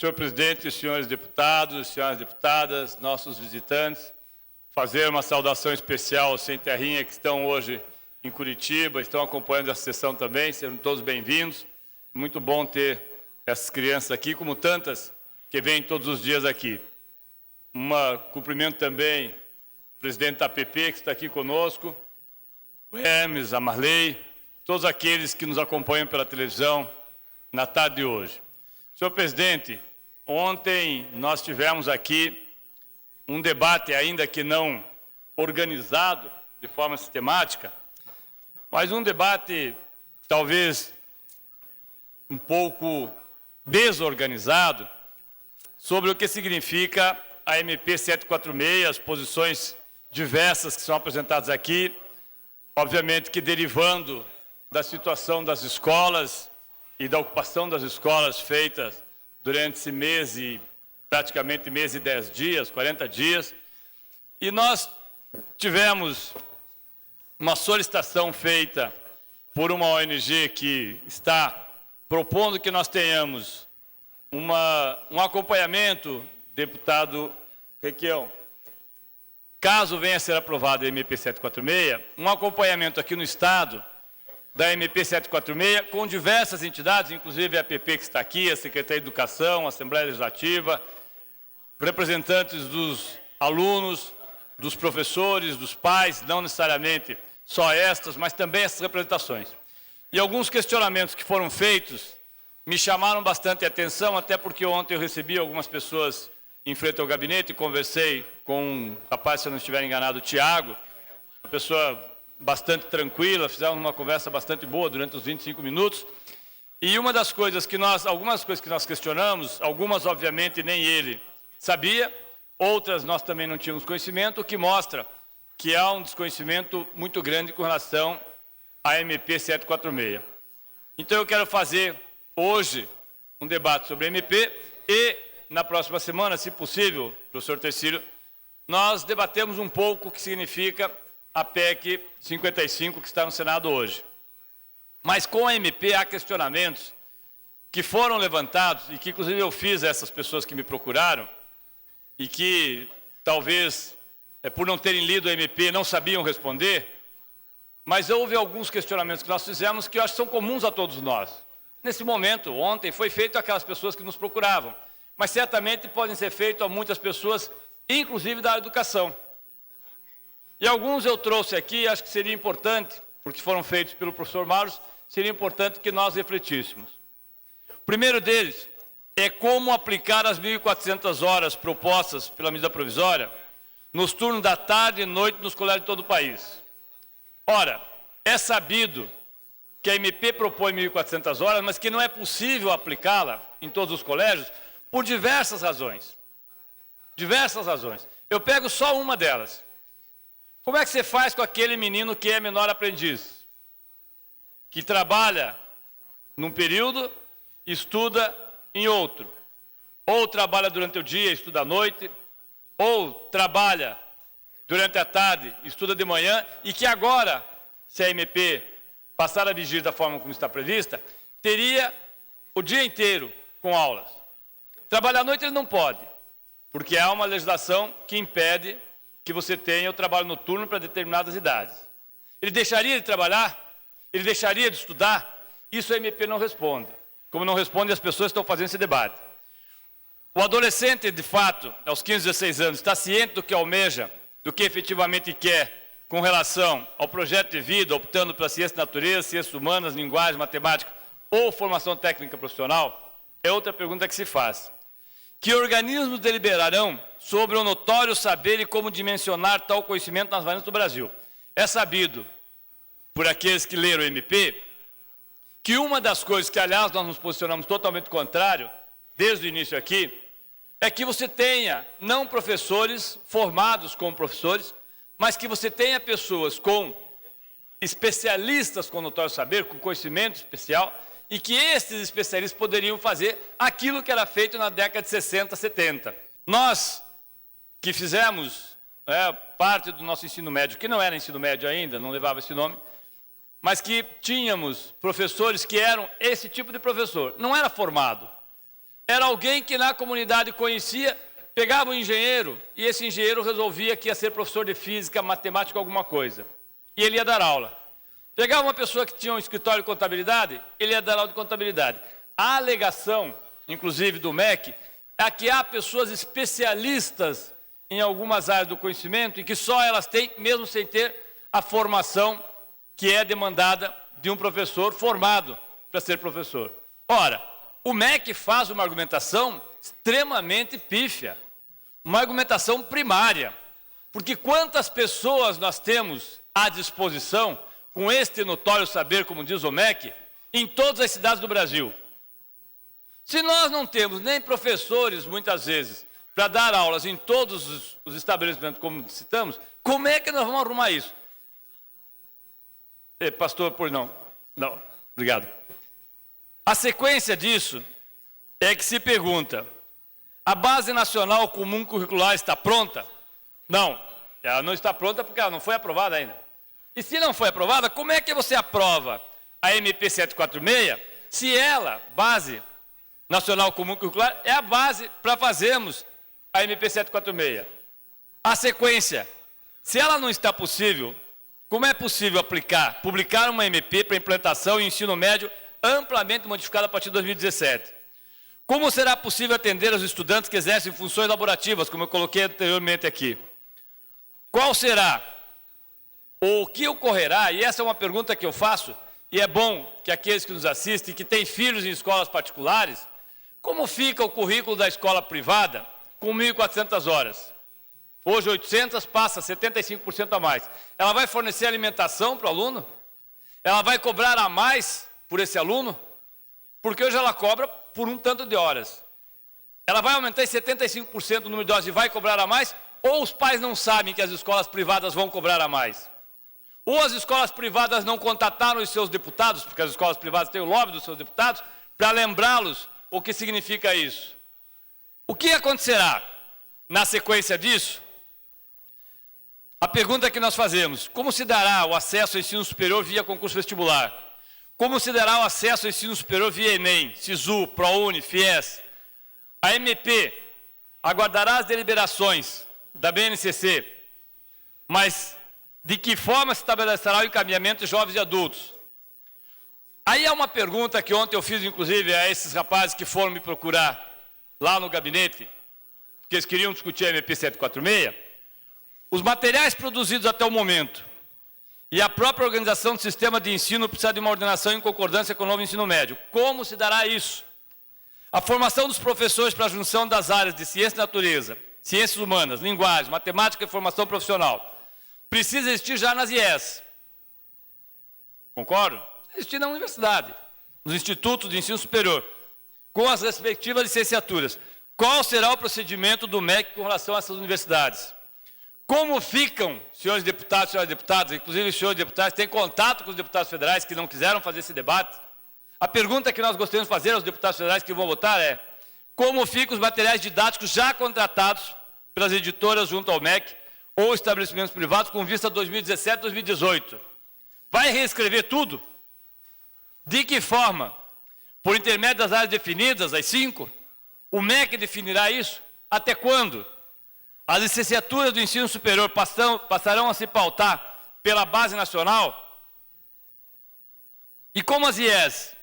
Senhor presidente, senhores deputados, senhoras deputadas, nossos visitantes, fazer uma saudação especial aos sem terrinha que estão hoje em Curitiba, estão acompanhando essa sessão também, sejam todos bem-vindos. Muito bom ter essas crianças aqui, como tantas que vêm todos os dias aqui. Cumprimento também o presidente da APP, que está aqui conosco, o Hermes, a Marley, todos aqueles que nos acompanham pela televisão na tarde de hoje. Senhor presidente, ontem nós tivemos aqui um debate, ainda que não organizado de forma sistemática, mas um debate talvez um pouco desorganizado sobre o que significa a MP 746, as posições diversas que são apresentadas aqui, obviamente que derivando da situação das escolas e da ocupação das escolas feitas durante esse mês e praticamente mês e 10 dias, 40 dias. E nós tivemos uma solicitação feita por uma ONG que está propondo que nós tenhamos um acompanhamento, deputado Requião, caso venha a ser aprovada a MP 746, um acompanhamento aqui no Estado da MP 746, com diversas entidades, inclusive a APP que está aqui, a Secretaria de Educação, a Assembleia Legislativa, representantes dos alunos, dos professores, dos pais, não necessariamente só estas, mas também essas representações. E alguns questionamentos que foram feitos me chamaram bastante atenção, até porque ontem eu recebi algumas pessoas em frente ao gabinete e conversei com um rapaz, se eu não estiver enganado, o Tiago, uma pessoa bastante tranquila, fizemos uma conversa bastante boa durante os 25 minutos. E algumas coisas que nós questionamos, algumas obviamente nem ele sabia, outras nós também não tínhamos conhecimento, o que mostra que há um desconhecimento muito grande com relação à MP 746. Então eu quero fazer hoje um debate sobre a MP e na próxima semana, se possível, professor Tercílio, nós debatemos um pouco o que significa a PEC 55 que está no Senado hoje. Mas com a MP há questionamentos que foram levantados e que inclusive eu fiz a essas pessoas que me procuraram e que talvez por não terem lido a MP não sabiam responder, mas houve alguns questionamentos que nós fizemos que eu acho que são comuns a todos nós. Nesse momento, ontem, foi feito àquelas pessoas que nos procuravam, mas certamente podem ser feitos a muitas pessoas, inclusive da educação. E alguns eu trouxe aqui, acho que seria importante, porque foram feitos pelo professor Marlos, seria importante que nós refletíssemos. O primeiro deles é como aplicar as 1.400 horas propostas pela medida provisória nos turnos da tarde e noite nos colégios de todo o país. Ora, é sabido que a MP propõe 1.400 horas, mas que não é possível aplicá-la em todos os colégios por diversas razões. Diversas razões. Eu pego só uma delas. Como é que você faz com aquele menino que é menor aprendiz? Que trabalha num período, estuda em outro. Ou trabalha durante o dia, estuda à noite, ou trabalha durante a tarde, estuda de manhã, e que agora, se a MP passar a vigir da forma como está prevista, teria o dia inteiro com aulas. Trabalhar à noite ele não pode, porque há uma legislação que impede que você tenha o trabalho noturno para determinadas idades. Ele deixaria de trabalhar? Ele deixaria de estudar? Isso a MP não responde, como não responde as pessoas que estão fazendo esse debate. O adolescente, de fato, aos 15, 16 anos, está ciente do que almeja, do que efetivamente quer com relação ao projeto de vida, optando pela ciência da natureza, ciências humanas, linguagem, matemática ou formação técnica profissional, é outra pergunta que se faz. Que organismos deliberarão sobre o notório saber e como dimensionar tal conhecimento nas variantes do Brasil? É sabido, por aqueles que leram o MP, que uma das coisas que, aliás, nós nos posicionamos totalmente contrário, desde o início aqui, é que você tenha, não professores formados como professores, mas que você tenha pessoas com especialistas com notório saber, com conhecimento especial, e que esses especialistas poderiam fazer aquilo que era feito na década de 60, 70. Nós, que fizemos parte do nosso ensino médio, que não era ensino médio ainda, não levava esse nome, mas que tínhamos professores que eram esse tipo de professor. Não era formado, era alguém que na comunidade conhecia, pegava um engenheiro e esse engenheiro resolvia que ia ser professor de física, matemática, alguma coisa. E ele ia dar aula. Pegava uma pessoa que tinha um escritório de contabilidade, ele ia dar aula de contabilidade. A alegação, inclusive do MEC, é que há pessoas especialistas em algumas áreas do conhecimento e que só elas têm, mesmo sem ter a formação que é demandada de um professor formado para ser professor. Ora, o MEC faz uma argumentação extremamente pífia, uma argumentação primária, porque quantas pessoas nós temos à disposição com este notório saber, como diz o MEC, em todas as cidades do Brasil. Se nós não temos nem professores, muitas vezes, para dar aulas em todos os estabelecimentos, como citamos, como é que nós vamos arrumar isso? Pastor, por não. Não, obrigado. A sequência disso é que se pergunta, a Base Nacional Comum Curricular está pronta? Não, ela não está pronta porque ela não foi aprovada ainda. E se não foi aprovada, como é que você aprova a MP 746, se ela, Base Nacional Comum Curricular, é a base para fazermos a MP 746? A sequência, se ela não está possível, como é possível publicar uma MP para implantação em ensino médio amplamente modificada a partir de 2017? Como será possível atender os estudantes que exercem funções laborativas, como eu coloquei anteriormente aqui? Qual será, ou o que ocorrerá, e essa é uma pergunta que eu faço, e é bom que aqueles que nos assistem, que têm filhos em escolas particulares, como fica o currículo da escola privada com 1.400 horas? Hoje 800, passa 75% a mais. Ela vai fornecer alimentação para o aluno? Ela vai cobrar a mais por esse aluno? Porque hoje ela cobra por um tanto de horas. Ela vai aumentar em 75% o número de horas e vai cobrar a mais? Ou os pais não sabem que as escolas privadas vão cobrar a mais? Ou as escolas privadas não contataram os seus deputados, porque as escolas privadas têm o lobby dos seus deputados, para lembrá-los o que significa isso? O que acontecerá na sequência disso? A pergunta que nós fazemos, como se dará o acesso ao ensino superior via concurso vestibular? Como se dará o acesso ao ensino superior via Enem, SISU, ProUni, FIES? A MP aguardará as deliberações da BNCC, mas de que forma se estabelecerá o encaminhamento de jovens e adultos? Aí há uma pergunta que ontem eu fiz, inclusive, a esses rapazes que foram me procurar lá no gabinete, porque eles queriam discutir a MP 746. Os materiais produzidos até o momento e a própria organização do sistema de ensino precisa de uma ordenação em concordância com o novo ensino médio. Como se dará isso? A formação dos professores para a junção das áreas de ciência e natureza, ciências humanas, linguagem, matemática e formação profissional precisa existir já nas IES. Concordo? Existir na universidade, nos institutos de ensino superior, com as respectivas licenciaturas. Qual será o procedimento do MEC com relação a essas universidades? Como ficam, senhores deputados e senhoras deputadas, inclusive os senhores deputados, têm contato com os deputados federais que não quiseram fazer esse debate? A pergunta que nós gostaríamos de fazer aos deputados federais que vão votar é: como ficam os materiais didáticos já contratados pelas editoras junto ao MEC ou estabelecimentos privados com vista a 2017 2018? Vai reescrever tudo? De que forma? Por intermédio das áreas definidas, as 5? O MEC definirá isso? Até quando? As licenciaturas do ensino superior passarão a se pautar pela base nacional? E como as IES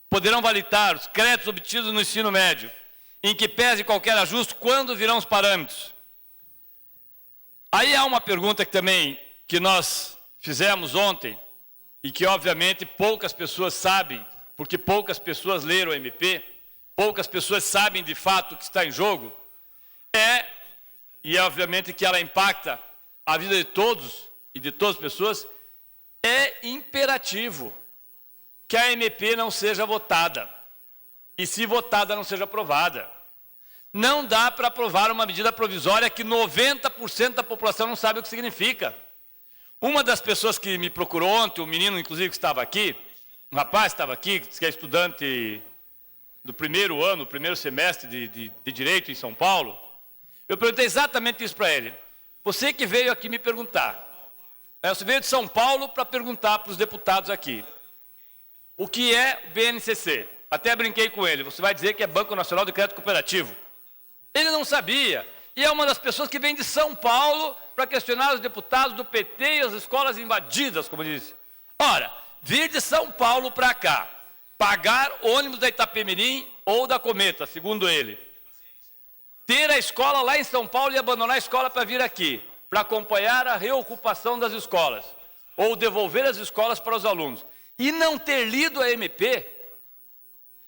poderão validar os créditos obtidos no ensino médio, em que pese qualquer ajuste, quando virão os parâmetros? Aí há uma pergunta que nós fizemos ontem, e que obviamente poucas pessoas sabem, porque poucas pessoas leram o MP, poucas pessoas sabem de fato o que está em jogo, e obviamente que ela impacta a vida de todos e de todas as pessoas, é imperativo que a MP não seja votada, e se votada não seja aprovada. Não dá para aprovar uma medida provisória que 90% da população não sabe o que significa. Uma das pessoas que me procurou ontem, um menino inclusive que estava aqui, um rapaz estava aqui, que é estudante do primeiro ano, primeiro semestre de Direito em São Paulo, eu perguntei exatamente isso para ele. Você que veio aqui me perguntar, você veio de São Paulo para perguntar para os deputados aqui, o que é o BNCC? até brinquei com ele, você vai dizer que é Banco Nacional de Crédito Cooperativo. Ele não sabia, e é uma das pessoas que vem de São Paulo para questionar os deputados do PT e as escolas invadidas, como disse. Ora, vir de São Paulo para cá, pagar ônibus da Itapemirim ou da Cometa, segundo ele, ter a escola lá em São Paulo e abandonar a escola para vir aqui, para acompanhar a reocupação das escolas, ou devolver as escolas para os alunos, e não ter lido a MP,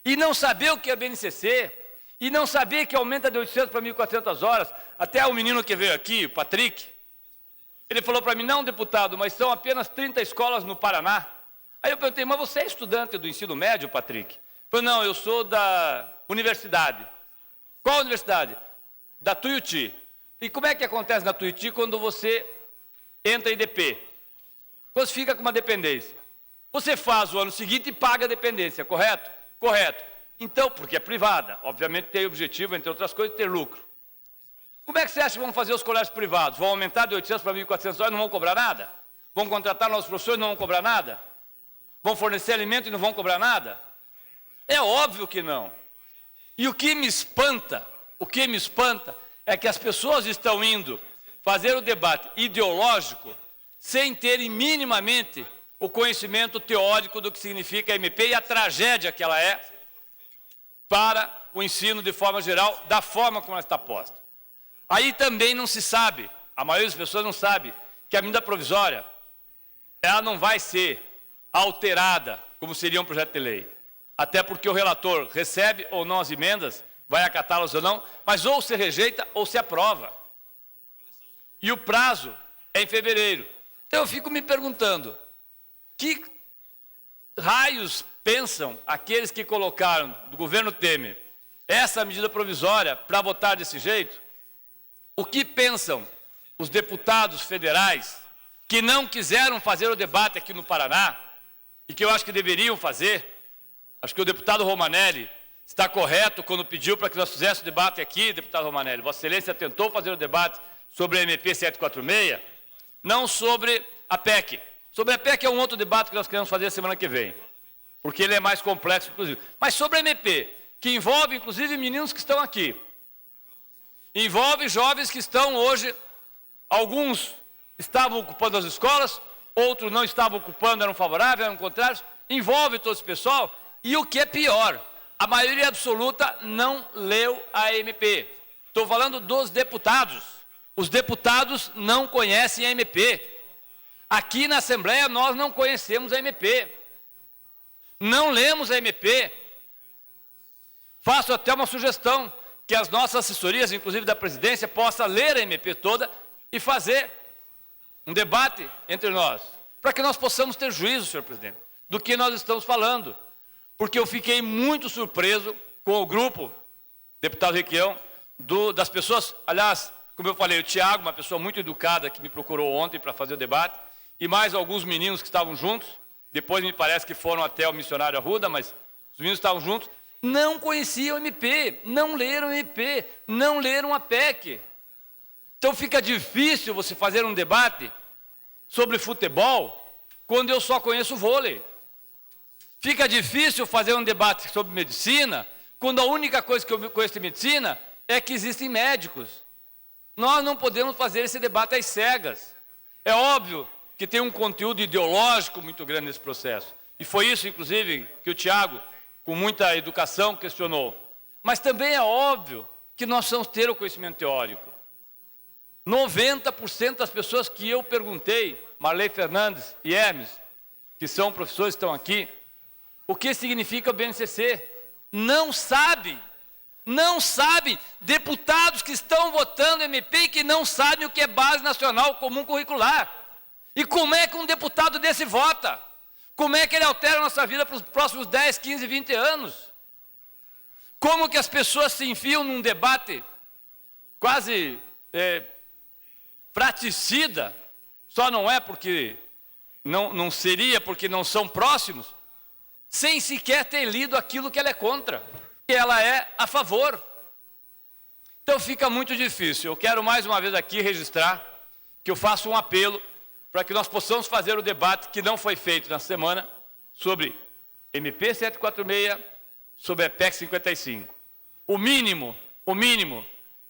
e não saber o que é BNCC, e não saber que aumenta de 800 para 1.400 horas, até o menino que veio aqui, o Patrick, ele falou para mim, não, deputado, mas são apenas 30 escolas no Paraná. Aí eu perguntei, mas você é estudante do ensino médio, Patrick? Ele falou, não, eu sou da universidade. Qual universidade? Da Tuiuti. E como é que acontece na Tuiuti quando você entra em DP? Você fica com uma dependência. Você faz o ano seguinte e paga a dependência, correto? Correto. Então, porque é privada, obviamente tem o objetivo, entre outras coisas, de ter lucro. Como é que você acha que vão fazer os colégios privados? Vão aumentar de 800 para 1.400 horas e não vão cobrar nada? Vão contratar novos professores e não vão cobrar nada? Vão fornecer alimento e não vão cobrar nada? É óbvio que não. E o que me espanta é que as pessoas estão indo fazer o debate ideológico sem terem minimamente o conhecimento teórico do que significa a MP e a tragédia que ela é para o ensino de forma geral, da forma como ela está posta. Aí também não se sabe, a maioria das pessoas não sabe, que a medida provisória, ela não vai ser alterada como seria um projeto de lei. Até porque o relator recebe ou não as emendas, vai acatá-las ou não, mas ou se rejeita ou se aprova. E o prazo é em fevereiro. Então eu fico me perguntando, que raios pensam aqueles que colocaram, do governo Temer, essa medida provisória para votar desse jeito? O que pensam os deputados federais que não quiseram fazer o debate aqui no Paraná e que eu acho que deveriam fazer? Acho que o deputado Romanelli está correto quando pediu para que nós fizéssemos o debate aqui, deputado Romanelli. Vossa Excelência tentou fazer o debate sobre a MP 746, não sobre a PEC. Sobre a PEC é um outro debate que nós queremos fazer a semana que vem, porque ele é mais complexo, inclusive. Mas sobre a MP, que envolve, inclusive, meninos que estão aqui, envolve jovens que estão hoje, alguns estavam ocupando as escolas, outros não estavam ocupando, eram favoráveis, eram contrários, envolve todo esse pessoal, e o que é pior, a maioria absoluta não leu a MP. Estou falando dos deputados. Os deputados não conhecem a MP. Aqui na Assembleia nós não conhecemos a MP. Não lemos a MP. Faço até uma sugestão, que as nossas assessorias, inclusive da presidência, possam ler a MP toda e fazer um debate entre nós, para que nós possamos ter juízo, senhor presidente, do que nós estamos falando. Porque eu fiquei muito surpreso com o grupo, deputado Requião, das pessoas, aliás, como eu falei, o Tiago, uma pessoa muito educada, que me procurou ontem para fazer o debate, e mais alguns meninos que estavam juntos, depois me parece que foram até o missionário Arruda, mas os meninos estavam juntos, não conheciam o MP, não leram o MP, não leram a PEC. Então fica difícil você fazer um debate sobre futebol quando eu só conheço vôlei. Fica difícil fazer um debate sobre medicina quando a única coisa que eu conheço de medicina é que existem médicos. Nós não podemos fazer esse debate às cegas. É óbvio que tem um conteúdo ideológico muito grande nesse processo. E foi isso, inclusive, que o Tiago, com muita educação, questionou. Mas também é óbvio que nós precisamos ter o conhecimento teórico. 90% das pessoas que eu perguntei, Marley Fernandes e Hermes, que são professores, estão aqui, o que significa o BNCC? Não sabem. Não sabem. Deputados que estão votando MP e que não sabem o que é Base Nacional Comum Curricular. E como é que um deputado desse vota? Como é que ele altera a nossa vida para os próximos 10, 15, 20 anos? Como que as pessoas se enfiam num debate quase fratricida, só não é porque, não seria porque não são próximos, sem sequer ter lido aquilo que ela é contra, que ela é a favor. Então fica muito difícil. Eu quero mais uma vez aqui registrar que eu faço um apelo para que nós possamos fazer o debate que não foi feito na semana sobre MP 746, sobre a PEC 55. O mínimo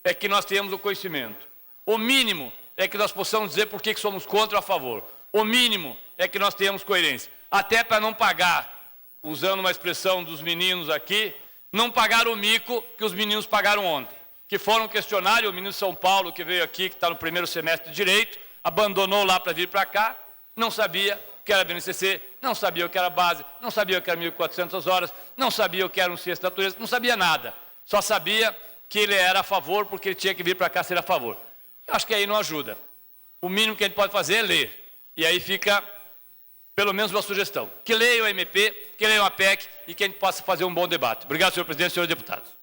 é que nós tenhamos o conhecimento. O mínimo é que nós possamos dizer por que somos contra ou a favor. O mínimo é que nós tenhamos coerência. Até para não pagar, usando uma expressão dos meninos aqui, não pagar o mico que os meninos pagaram ontem. Que foram questionar, e o menino de São Paulo, que veio aqui, que está no primeiro semestre de Direito, abandonou lá para vir para cá, não sabia o que era BNCC, não sabia o que era base, não sabia o que era 1.400 horas, não sabia o que era um ciência da natureza, não sabia nada. Só sabia que ele era a favor, porque ele tinha que vir para cá ser a favor. Eu acho que aí não ajuda. O mínimo que a gente pode fazer é ler. E aí fica, pelo menos, uma sugestão. Que leiam a MP, que leiam a PEC e que a gente possa fazer um bom debate. Obrigado, senhor presidente e senhores deputados.